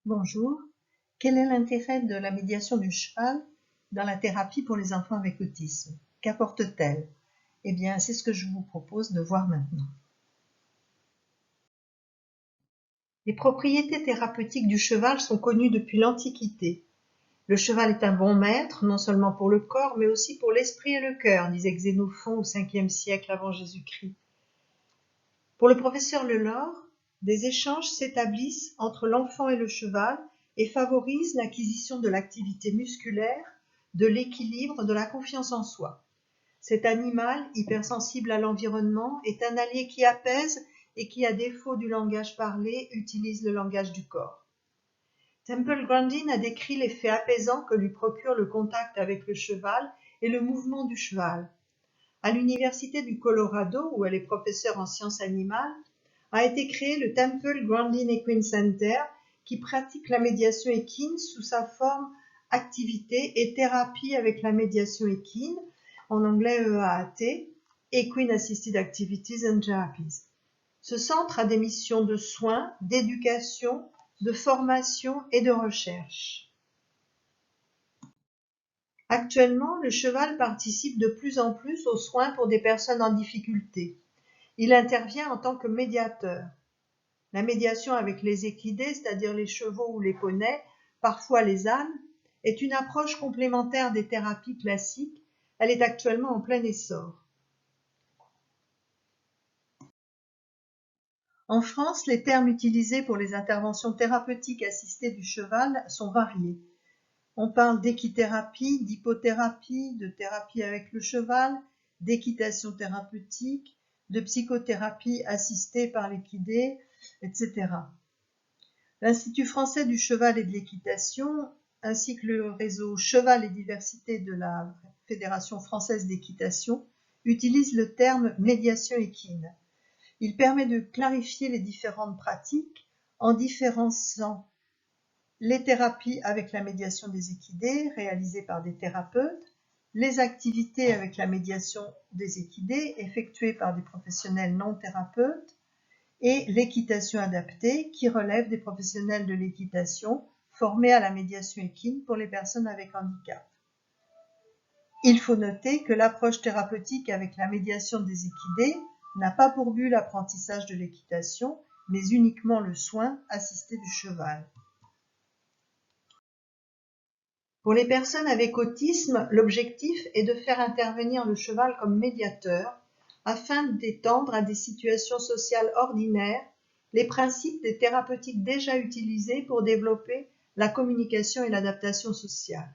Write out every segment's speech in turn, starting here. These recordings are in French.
Bonjour. Quel est l'intérêt de la médiation du cheval dans la thérapie pour les enfants avec autisme? Qu'apporte-t-elle? Eh bien, c'est ce que je vous propose de voir maintenant. Les propriétés thérapeutiques du cheval sont connues depuis l'Antiquité. Le cheval est un bon maître, non seulement pour le corps, mais aussi pour l'esprit et le cœur, disait Xénophon au 5e siècle avant Jésus-Christ. Pour le professeur Lelore, des échanges s'établissent entre l'enfant et le cheval et favorisent l'acquisition de l'activité musculaire, de l'équilibre, de la confiance en soi. Cet animal, hypersensible à l'environnement, est un allié qui apaise et qui, à défaut du langage parlé, utilise le langage du corps. Temple Grandin a décrit l'effet apaisant que lui procure le contact avec le cheval et le mouvement du cheval. À l'université du Colorado, où elle est professeure en sciences animales, a été créé le Temple Grandin Equine Center, qui pratique la médiation équine sous sa forme activité et thérapie avec la médiation équine, en anglais EAAT, Equine Assisted Activities and Therapies. Ce centre a des missions de soins, d'éducation, de formation et de recherche. Actuellement, le cheval participe de plus en plus aux soins pour des personnes en difficulté. Il intervient en tant que médiateur. La médiation avec les équidés, c'est-à-dire les chevaux ou les poneys, parfois les ânes, est une approche complémentaire des thérapies classiques. Elle est actuellement en plein essor. En France, les termes utilisés pour les interventions thérapeutiques assistées du cheval sont variés. On parle d'équithérapie, d'hypothérapie, de thérapie avec le cheval, d'équitation thérapeutique, de psychothérapie assistée par l'équidé, etc. L'Institut français du cheval et de l'équitation, ainsi que le réseau Cheval et Diversité de la Fédération française d'équitation, utilisent le terme médiation équine. Il permet de clarifier les différentes pratiques en différenciant les thérapies avec la médiation des équidés réalisées par des thérapeutes, les activités avec la médiation des équidés effectuées par des professionnels non thérapeutes et l'équitation adaptée qui relève des professionnels de l'équitation formés à la médiation équine pour les personnes avec handicap. Il faut noter que l'approche thérapeutique avec la médiation des équidés n'a pas pour but l'apprentissage de l'équitation, mais uniquement le soin assisté du cheval. Pour les personnes avec autisme, l'objectif est de faire intervenir le cheval comme médiateur afin d'étendre à des situations sociales ordinaires les principes des thérapeutiques déjà utilisés pour développer la communication et l'adaptation sociale.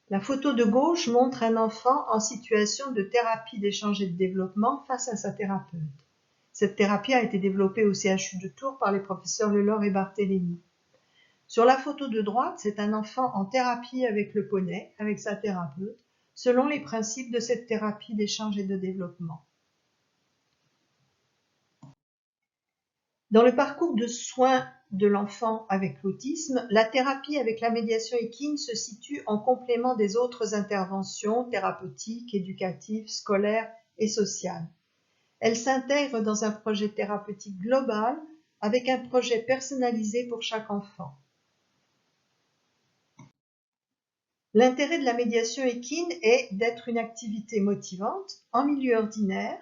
La photo de gauche montre un enfant en situation de thérapie d'échange et de développement face à sa thérapeute. Cette thérapie a été développée au CHU de Tours par les professeurs Lelore et Barthélémy. Sur la photo de droite, c'est un enfant en thérapie avec le poney, avec sa thérapeute, selon les principes de cette thérapie d'échange et de développement. Dans le parcours de soins de l'enfant avec l'autisme, la thérapie avec la médiation équine se situe en complément des autres interventions thérapeutiques, éducatives, scolaires et sociales. Elle s'intègre dans un projet thérapeutique global avec un projet personnalisé pour chaque enfant. L'intérêt de la médiation équine est d'être une activité motivante en milieu ordinaire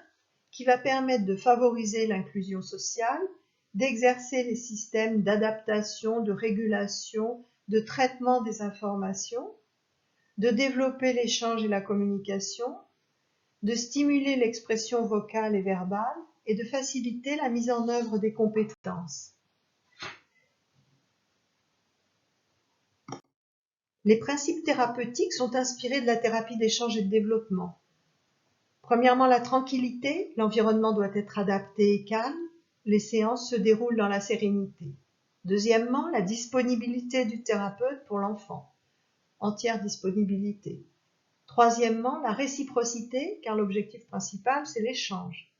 qui va permettre de favoriser l'inclusion sociale, d'exercer les systèmes d'adaptation, de régulation, de traitement des informations, de développer l'échange et la communication, de stimuler l'expression vocale et verbale et de faciliter la mise en œuvre des compétences. Les principes thérapeutiques sont inspirés de la thérapie d'échange et de développement. Premièrement, la tranquillité, l'environnement doit être adapté et calme, les séances se déroulent dans la sérénité. Deuxièmement, la disponibilité du thérapeute pour l'enfant, entière disponibilité. Troisièmement, la réciprocité, car l'objectif principal, c'est l'échange.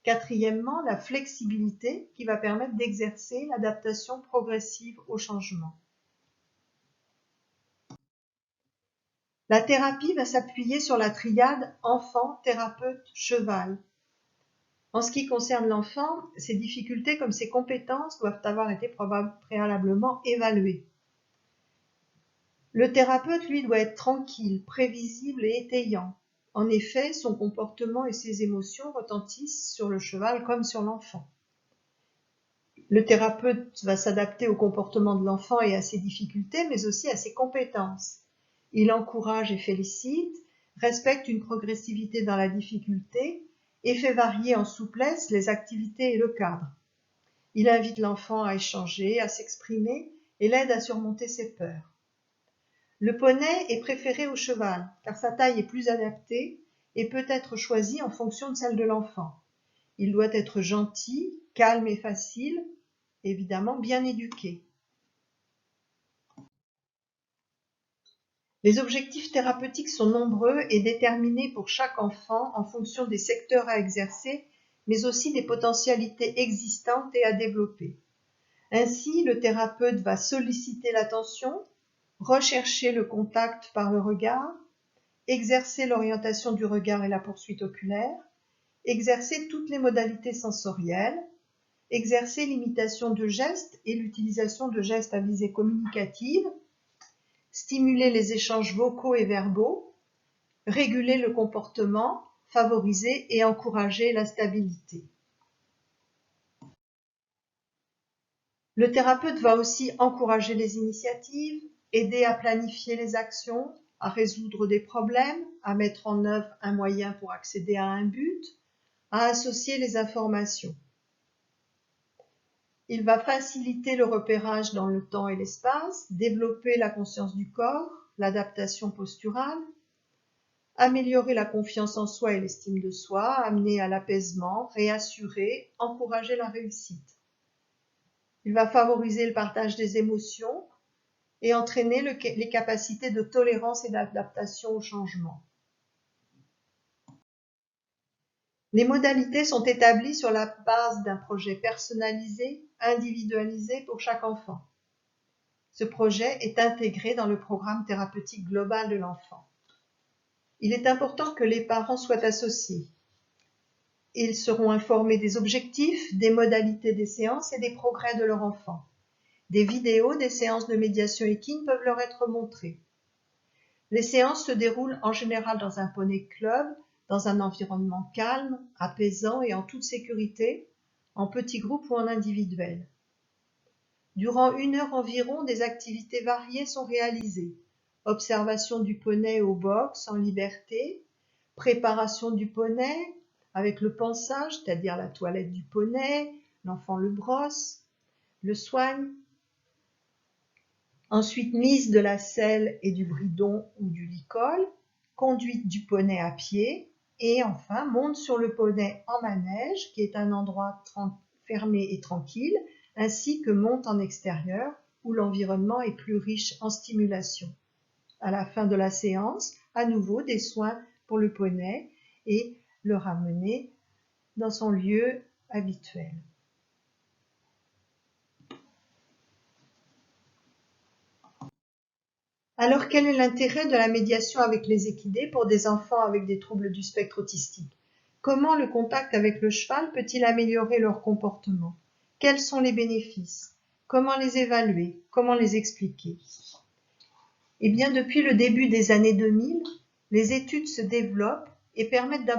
Quatrièmement, la flexibilité qui va permettre d'exercer l'adaptation progressive au changement. La thérapie va s'appuyer sur la triade enfant, thérapeute, cheval. En ce qui concerne l'enfant, ses difficultés comme ses compétences doivent avoir été préalablement évaluées. Le thérapeute, lui, doit être tranquille, prévisible et étayant. En effet, son comportement et ses émotions retentissent sur le cheval comme sur l'enfant. Le thérapeute va s'adapter au comportement de l'enfant et à ses difficultés, mais aussi à ses compétences. Il encourage et félicite, respecte une progressivité dans la difficulté et fait varier en souplesse les activités et le cadre. Il invite l'enfant à échanger, à s'exprimer et l'aide à surmonter ses peurs. Le poney est préféré au cheval, car sa taille est plus adaptée et peut être choisie en fonction de celle de l'enfant. Il doit être gentil, calme et facile, évidemment bien éduqué. Les objectifs thérapeutiques sont nombreux et déterminés pour chaque enfant en fonction des secteurs à exercer, mais aussi des potentialités existantes et à développer. Ainsi, le thérapeute va solliciter l'attention, rechercher le contact par le regard, exercer l'orientation du regard et la poursuite oculaire, exercer toutes les modalités sensorielles, exercer l'imitation de gestes et l'utilisation de gestes à visée communicative, stimuler les échanges vocaux et verbaux, réguler le comportement, favoriser et encourager la stabilité. Le thérapeute va aussi encourager les initiatives, aider à planifier les actions, à résoudre des problèmes, à mettre en œuvre un moyen pour accéder à un but, à associer les informations. Il va faciliter le repérage dans le temps et l'espace, développer la conscience du corps, l'adaptation posturale, améliorer la confiance en soi et l'estime de soi, amener à l'apaisement, réassurer, encourager la réussite. Il va favoriser le partage des émotions et entraîner les capacités de tolérance et d'adaptation au changement. Les modalités sont établies sur la base d'un projet personnalisé, individualisé pour chaque enfant. Ce projet est intégré dans le programme thérapeutique global de l'enfant. Il est important que les parents soient associés. Ils seront informés des objectifs, des modalités des séances et des progrès de leur enfant. Des vidéos des séances de médiation équine peuvent leur être montrées. Les séances se déroulent en général dans un poney club, dans un environnement calme, apaisant et en toute sécurité, en petits groupes ou en individuel. Durant 1 heure environ, des activités variées sont réalisées. Observation du poney au box en liberté, préparation du poney avec le pansage, c'est-à-dire la toilette du poney, l'enfant le brosse, le soigne. Ensuite, mise de la selle et du bridon ou du licol, conduite du poney à pied, et enfin, monte sur le poney en manège, qui est un endroit fermé et tranquille, ainsi que monte en extérieur, où l'environnement est plus riche en stimulation. À la fin de la séance, à nouveau des soins pour le poney et le ramener dans son lieu habituel. Alors, quel est l'intérêt de la médiation avec les équidés pour des enfants avec des troubles du spectre autistique? Comment le contact avec le cheval peut-il améliorer leur comportement? Quels sont les bénéfices? Comment les évaluer? Comment les expliquer? Eh bien, depuis le début des années 2000, les études se développent et permettent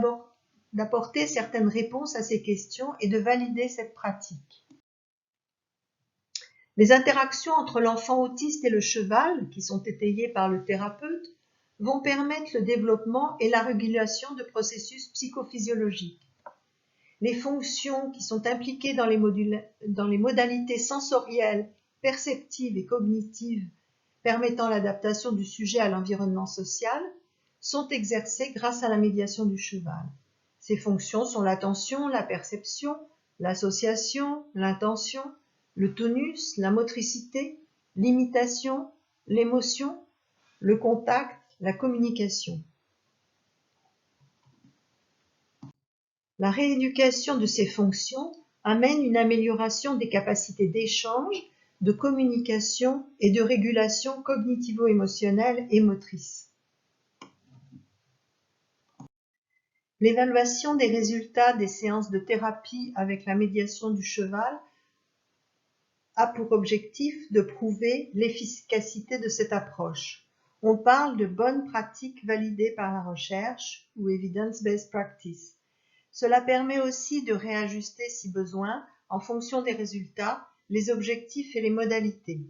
d'apporter certaines réponses à ces questions et de valider cette pratique. Les interactions entre l'enfant autiste et le cheval, qui sont étayées par le thérapeute, vont permettre le développement et la régulation de processus psychophysiologiques. Les fonctions qui sont impliquées dans les modalités sensorielles, perceptives et cognitives permettant l'adaptation du sujet à l'environnement social sont exercées grâce à la médiation du cheval. Ces fonctions sont l'attention, la perception, l'association, l'intention, le tonus, la motricité, l'imitation, l'émotion, le contact, la communication. La rééducation de ces fonctions amène une amélioration des capacités d'échange, de communication et de régulation cognitivo-émotionnelle et motrice. L'évaluation des résultats des séances de thérapie avec la médiation du cheval a pour objectif de prouver l'efficacité de cette approche. On parle de bonnes pratiques validées par la recherche ou evidence-based practice. Cela permet aussi de réajuster, si besoin, en fonction des résultats, les objectifs et les modalités.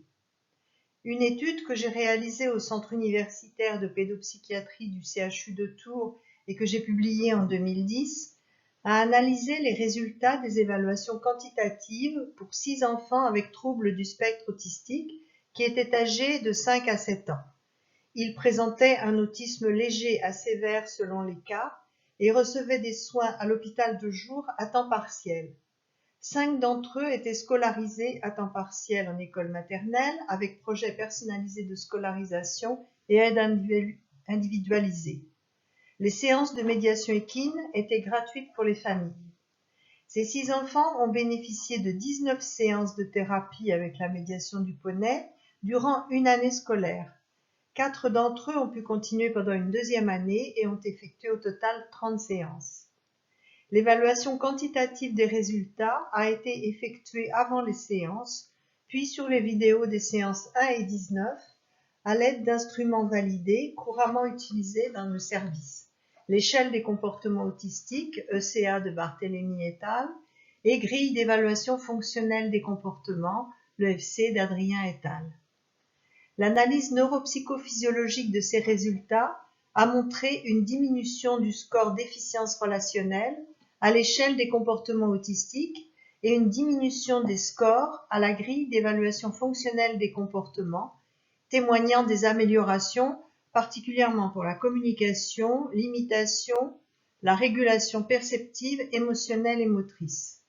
Une étude que j'ai réalisée au Centre universitaire de pédopsychiatrie du CHU de Tours et que j'ai publiée en 2010 a analysé les résultats des évaluations quantitatives pour 6 enfants avec troubles du spectre autistique qui étaient âgés de 5 à 7 ans. Ils présentaient un autisme léger à sévère selon les cas et recevaient des soins à l'hôpital de jour à temps partiel. 5 d'entre eux étaient scolarisés à temps partiel en école maternelle avec projet personnalisé de scolarisation et aide individualisée. Les séances de médiation équine étaient gratuites pour les familles. Ces 6 enfants ont bénéficié de 19 séances de thérapie avec la médiation du poney durant une année scolaire. 4 d'entre eux ont pu continuer pendant une deuxième année et ont effectué au total 30 séances. L'évaluation quantitative des résultats a été effectuée avant les séances, puis sur les vidéos des séances 1 et 19, à l'aide d'instruments validés couramment utilisés dans le service. L'échelle des comportements autistiques, ECA de Barthélémy et al., et grille d'évaluation fonctionnelle des comportements, l'EFC d'Adrien et al. L'analyse neuropsychophysiologique de ces résultats a montré une diminution du score d'efficience relationnelle à l'échelle des comportements autistiques et une diminution des scores à la grille d'évaluation fonctionnelle des comportements, témoignant des améliorations particulièrement pour la communication, l'imitation, la régulation perceptive, émotionnelle et motrice.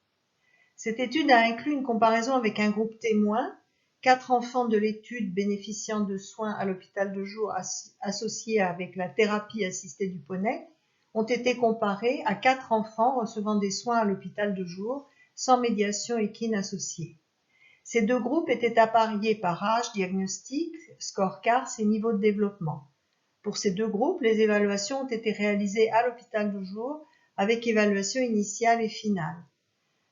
Cette étude a inclus une comparaison avec un groupe témoin, 4 enfants de l'étude bénéficiant de soins à l'hôpital de jour associés avec la thérapie assistée du poney ont été comparés à 4 enfants recevant des soins à l'hôpital de jour sans médiation équine associée. Ces 2 groupes étaient appariés par âge, diagnostic, score CARS et niveau de développement. Pour ces 2 groupes, les évaluations ont été réalisées à l'hôpital de jour avec évaluation initiale et finale.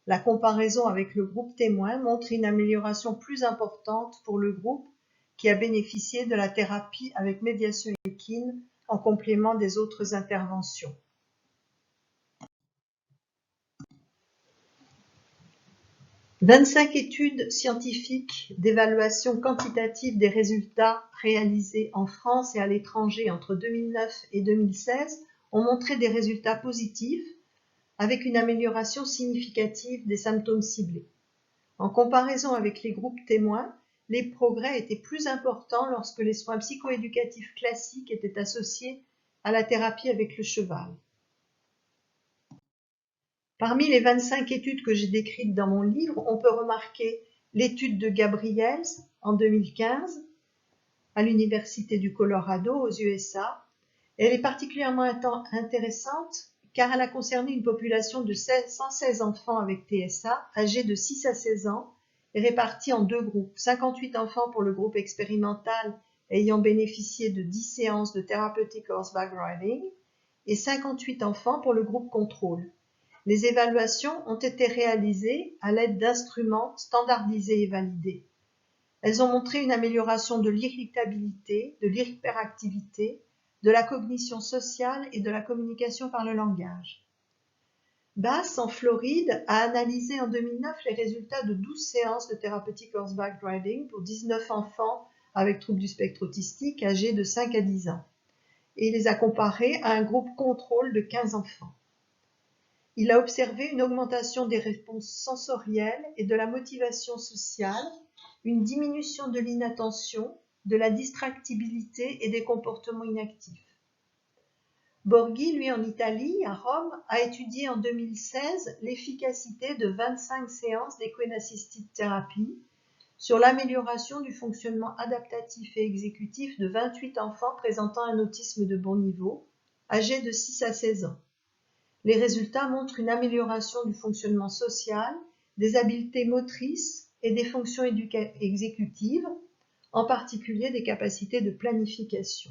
La comparaison avec le groupe témoin montre une amélioration plus importante pour le groupe qui a bénéficié de la thérapie avec médiation équine en complément des autres interventions. « 25 études scientifiques d'évaluation quantitative des résultats réalisés en France et à l'étranger entre 2009 et 2016 ont montré des résultats positifs avec une amélioration significative des symptômes ciblés. En comparaison avec les groupes témoins, les progrès étaient plus importants lorsque les soins psychoéducatifs classiques étaient associés à la thérapie avec le cheval. Parmi les 25 études que j'ai décrites dans mon livre, on peut remarquer l'étude de Gabriels en 2015 à l'Université du Colorado aux USA. Elle est particulièrement intéressante car elle a concerné une population de 116 enfants avec TSA âgés de 6 à 16 ans et répartis en 2 groupes, 58 enfants pour le groupe expérimental ayant bénéficié de 10 séances de thérapeutique horseback riding et 58 enfants pour le groupe contrôle. Les évaluations ont été réalisées à l'aide d'instruments standardisés et validés. Elles ont montré une amélioration de l'irritabilité, de l'hyperactivité, de la cognition sociale et de la communication par le langage. Bass, en Floride, a analysé en 2009 les résultats de 12 séances de thérapeutique horseback riding pour 19 enfants avec troubles du spectre autistique âgés de 5 à 10 ans et les a comparés à un groupe contrôle de 15 enfants. Il a observé une augmentation des réponses sensorielles et de la motivation sociale, une diminution de l'inattention, de la distractibilité et des comportements inactifs. Borghi, lui en Italie, à Rome, a étudié en 2016 l'efficacité de 25 séances d'Equine Assisted Therapy sur l'amélioration du fonctionnement adaptatif et exécutif de 28 enfants présentant un autisme de bon niveau, âgés de 6 à 16 ans. Les résultats montrent une amélioration du fonctionnement social, des habiletés motrices et des fonctions exécutives, en particulier des capacités de planification.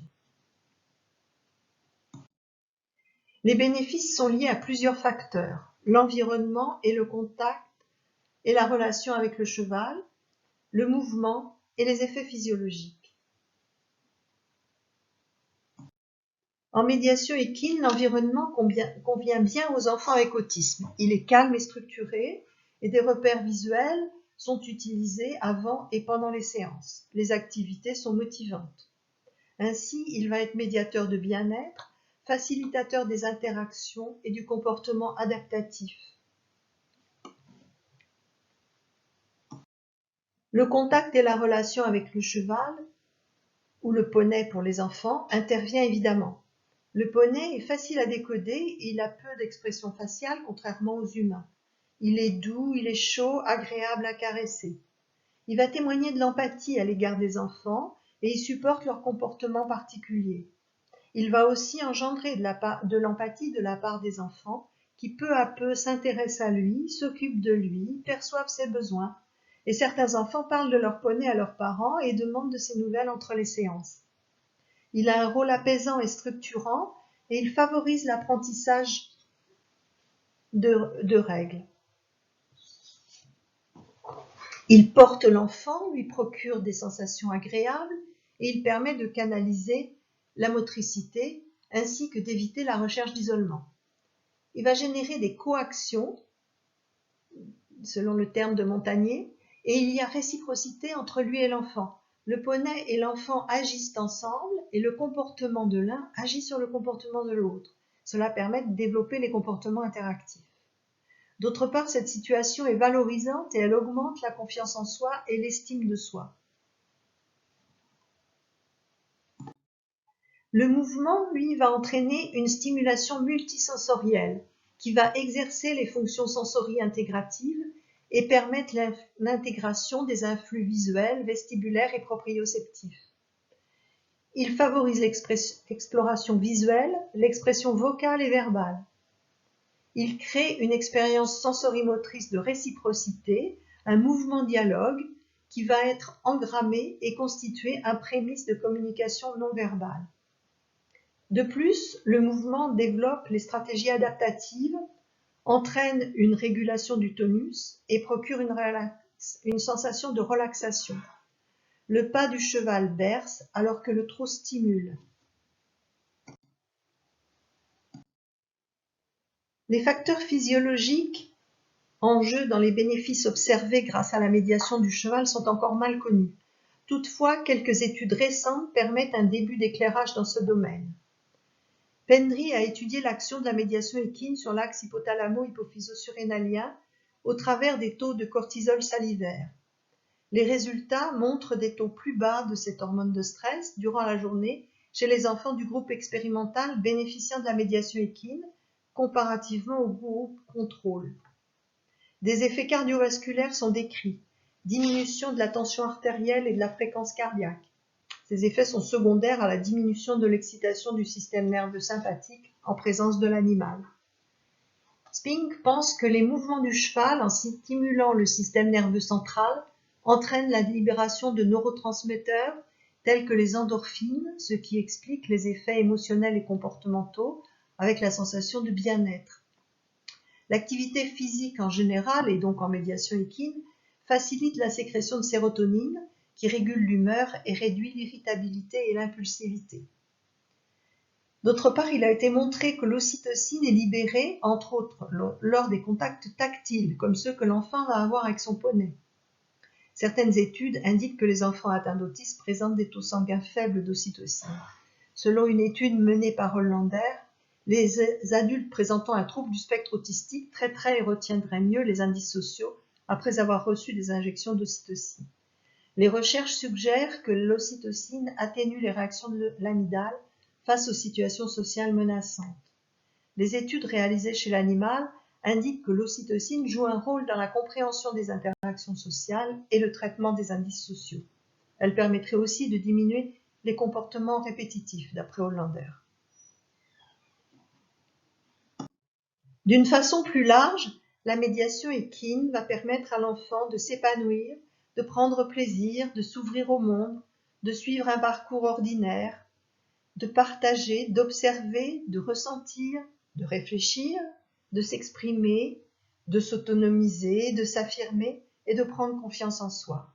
Les bénéfices sont liés à plusieurs facteurs: l'environnement et le contact et la relation avec le cheval, le mouvement et les effets physiologiques. En médiation équine, l'environnement convient bien aux enfants avec autisme. Il est calme et structuré et des repères visuels sont utilisés avant et pendant les séances. Les activités sont motivantes. Ainsi, il va être médiateur de bien-être, facilitateur des interactions et du comportement adaptatif. Le contact et la relation avec le cheval, ou le poney pour les enfants, intervient évidemment. Le poney est facile à décoder et il a peu d'expression faciale contrairement aux humains. Il est doux, il est chaud, agréable à caresser. Il va témoigner de l'empathie à l'égard des enfants et il supporte leur comportement particulier. Il va aussi engendrer de l'empathie de la part des enfants qui peu à peu s'intéressent à lui, s'occupent de lui, perçoivent ses besoins. Et certains enfants parlent de leur poney à leurs parents et demandent de ses nouvelles entre les séances. Il a un rôle apaisant et structurant et il favorise l'apprentissage de règles. Il porte l'enfant, lui procure des sensations agréables et il permet de canaliser la motricité ainsi que d'éviter la recherche d'isolement. Il va générer des coactions, selon le terme de Montagnier, et il y a réciprocité entre lui et l'enfant. Le poney et l'enfant agissent ensemble et le comportement de l'un agit sur le comportement de l'autre. Cela permet de développer les comportements interactifs. D'autre part, cette situation est valorisante et elle augmente la confiance en soi et l'estime de soi. Le mouvement, lui, va entraîner une stimulation multisensorielle qui va exercer les fonctions sensorie-intégratives et permettre l'intégration des influx visuels, vestibulaires et proprioceptifs. Il favorise l'exploration visuelle, l'expression vocale et verbale. Il crée une expérience sensorimotrice de réciprocité, un mouvement-dialogue qui va être engrammé et constituer un prémisse de communication non verbale. De plus, le mouvement développe les stratégies adaptatives, entraîne une régulation du tonus et procure une sensation de relaxation. Le pas du cheval berce alors que le trot stimule. Les facteurs physiologiques en jeu dans les bénéfices observés grâce à la médiation du cheval sont encore mal connus. Toutefois, quelques études récentes permettent un début d'éclairage dans ce domaine. Pendry a étudié l'action de la médiation équine sur l'axe hypothalamo-hypophyso-surrénalien au travers des taux de cortisol salivaire. Les résultats montrent des taux plus bas de cette hormone de stress durant la journée chez les enfants du groupe expérimental bénéficiant de la médiation équine comparativement au groupe contrôle. Des effets cardiovasculaires sont décrits, diminution de la tension artérielle et de la fréquence cardiaque. Ces effets sont secondaires à la diminution de l'excitation du système nerveux sympathique en présence de l'animal. Spink pense que les mouvements du cheval, en stimulant le système nerveux central, entraînent la libération de neurotransmetteurs tels que les endorphines, ce qui explique les effets émotionnels et comportementaux avec la sensation de bien-être. L'activité physique en général, et donc en médiation équine, facilite la sécrétion de sérotonine, qui régule l'humeur et réduit l'irritabilité et l'impulsivité. D'autre part, il a été montré que l'ocytocine est libérée, entre autres, lors des contacts tactiles, comme ceux que l'enfant va avoir avec son poney. Certaines études indiquent que les enfants atteints d'autisme présentent des taux sanguins faibles d'ocytocine. Selon une étude menée par Hollander, les adultes présentant un trouble du spectre autistique traiteraient et retiendraient mieux les indices sociaux après avoir reçu des injections d'ocytocine. Les recherches suggèrent que l'ocytocine atténue les réactions de l'amygdale face aux situations sociales menaçantes. Les études réalisées chez l'animal indiquent que l'ocytocine joue un rôle dans la compréhension des interactions sociales et le traitement des indices sociaux. Elle permettrait aussi de diminuer les comportements répétitifs, d'après Hollander. D'une façon plus large, la médiation équine va permettre à l'enfant de s'épanouir, de prendre plaisir, de s'ouvrir au monde, de suivre un parcours ordinaire, de partager, d'observer, de ressentir, de réfléchir, de s'exprimer, de s'autonomiser, de s'affirmer et de prendre confiance en soi.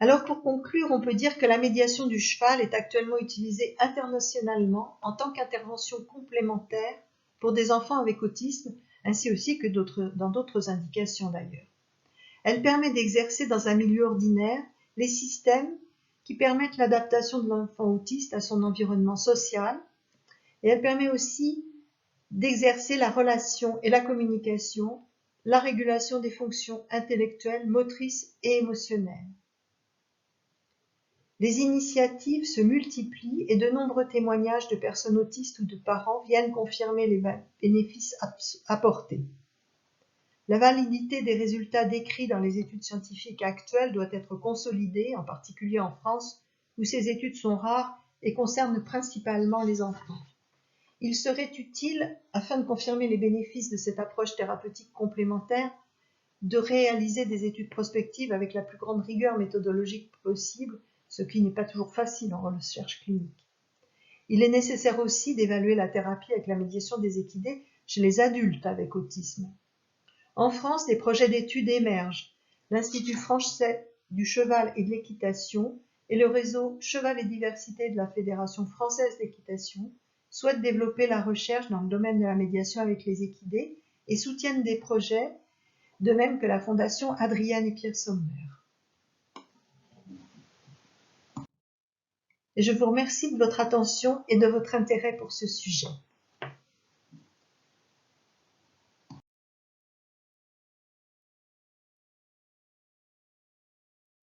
Alors pour conclure, on peut dire que la médiation du cheval est actuellement utilisée internationalement en tant qu'intervention complémentaire pour des enfants avec autisme, ainsi aussi que dans d'autres indications d'ailleurs. Elle permet d'exercer dans un milieu ordinaire les systèmes qui permettent l'adaptation de l'enfant autiste à son environnement social, et elle permet aussi d'exercer la relation et la communication, la régulation des fonctions intellectuelles, motrices et émotionnelles. Les initiatives se multiplient et de nombreux témoignages de personnes autistes ou de parents viennent confirmer les bénéfices apportés. La validité des résultats décrits dans les études scientifiques actuelles doit être consolidée, en particulier en France, où ces études sont rares et concernent principalement les enfants. Il serait utile, afin de confirmer les bénéfices de cette approche thérapeutique complémentaire, de réaliser des études prospectives avec la plus grande rigueur méthodologique possible, ce qui n'est pas toujours facile en recherche clinique. Il est nécessaire aussi d'évaluer la thérapie avec la médiation des équidés chez les adultes avec autisme. En France, des projets d'études émergent. L'Institut français du cheval et de l'équitation et le réseau Cheval et Diversité de la Fédération française d'équitation souhaitent développer la recherche dans le domaine de la médiation avec les équidés et soutiennent des projets, de même que la Fondation Adrienne et Pierre Sommer. Et je vous remercie de votre attention et de votre intérêt pour ce sujet.